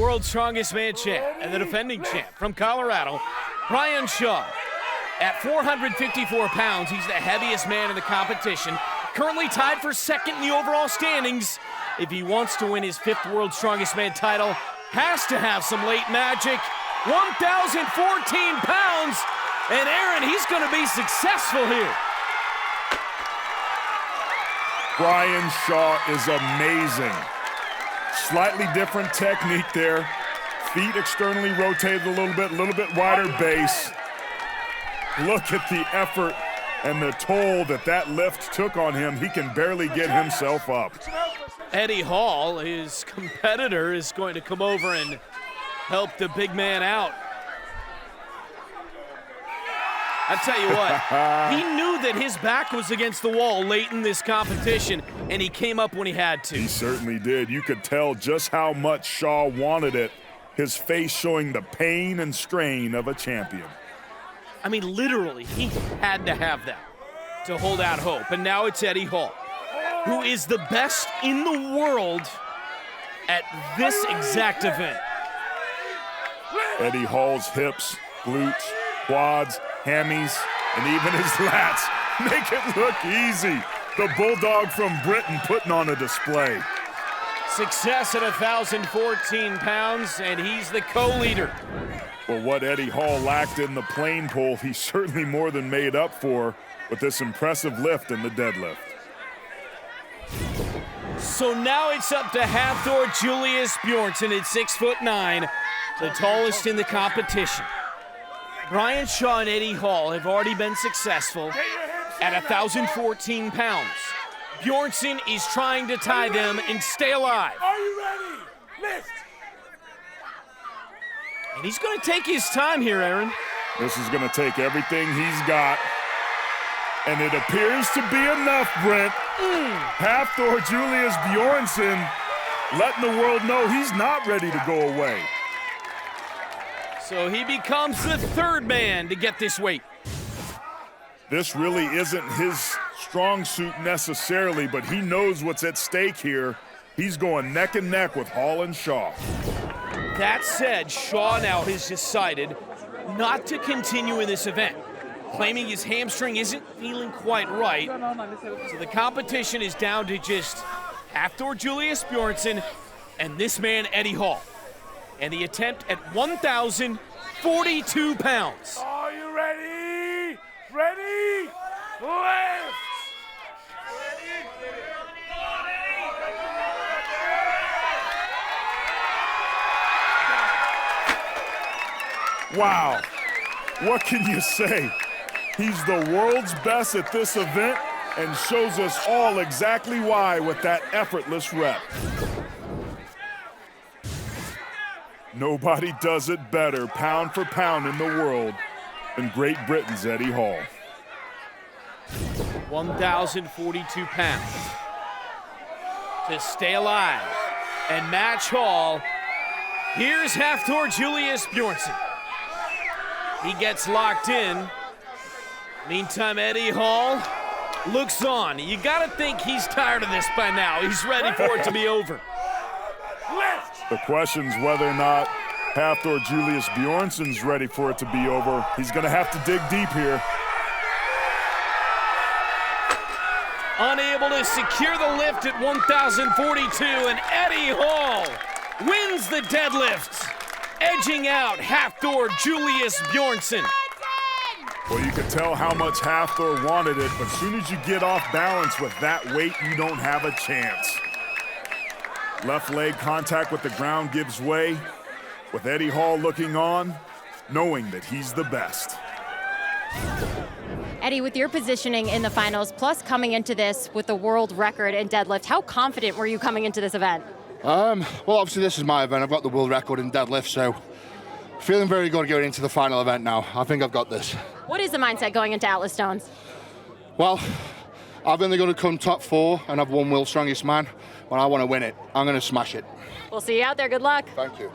World's Strongest Man champ and the defending champ from Colorado, Brian Shaw. At 454 pounds, he's the heaviest man in the competition, currently tied for second in the overall standings. If he wants to win his 5th World's Strongest Man title, has to have some late magic. 1,014 pounds, and Aaron, he's going to be successful here. Brian Shaw is amazing. Slightly different technique there. Feet externally rotated a little bit wider base. Look at the effort and the toll that lift took on him. He can barely get himself up. Eddie Hall, his competitor, is going to come over and help the big man out. I tell you what, he knew that his back was against the wall late in this competition, and he came up when he had to. He certainly did. You could tell just how much Shaw wanted it, his face showing the pain and strain of a champion. I mean, literally, he had to have that to hold out hope. And now it's Eddie Hall, who is the best in the world at this exact event. Eddie Hall's hips, glutes, quads, hammies, and even his lats make it look easy. The Bulldog from Britain putting on a display. Success at 1,014 pounds, and he's the co-leader. Well, what Eddie Hall lacked in the plane pull, he certainly more than made up for with this impressive lift in the deadlift. So now it's up to Hafþór Júlíus Björnsson at 6'9", the tallest in the competition. Brian Shaw and Eddie Hall have already been successful at 1,014 pounds. Björnsson is trying to tie them and stay alive. Are you ready? Lift! And he's going to take his time here, Aaron. This is going to take everything he's got. And it appears to be enough, Brent. Hafþór Júlíus Björnsson letting the world know he's not ready to go away. So he becomes the 3rd man to get this weight. This really isn't his strong suit necessarily, but he knows what's at stake here. He's going neck and neck with Hall and Shaw. That said, Shaw now has decided not to continue in this event, claiming his hamstring isn't feeling quite right. So the competition is down to just Hafþór Júlíus Björnsson and this man, Eddie Hall. And the attempt at 1,042 pounds. Are you ready? Ready? Lift! Wow, what can you say? He's the world's best at this event and shows us all exactly why with that effortless rep. Nobody does it better, pound for pound in the world, than Great Britain's Eddie Hall. 1,042 pounds to stay alive and match Hall. Here's Hafþór Júlíus Björnsson. He gets locked in. Meantime, Eddie Hall looks on. You gotta think he's tired of this by now. He's ready for it to be over. Lift! The question's whether or not Hafþór Júlíus Björnsson's ready for it to be over. He's gonna have to dig deep here. Unable to secure the lift at 1,042, and Eddie Hall wins the deadlift, edging out Hafþór Júlíus Björnsson. Well, you can tell how much Hafþór wanted it, but as soon as you get off balance with that weight, you don't have a chance. Left leg contact with the ground gives way, with Eddie Hall looking on, knowing that he's the best. Eddie, with your positioning in the finals, plus coming into this with the world record in deadlift, how confident were you coming into this event? Well, obviously this is my event. I've got the world record in deadlift, so feeling very good going into the final event now. I think I've got this. What is the mindset going into Atlas Stones? Well, I've only got to come top 4, and I've won World's Strongest Man. When I want to win it, I'm going to smash it. We'll see you out there. Good luck. Thank you.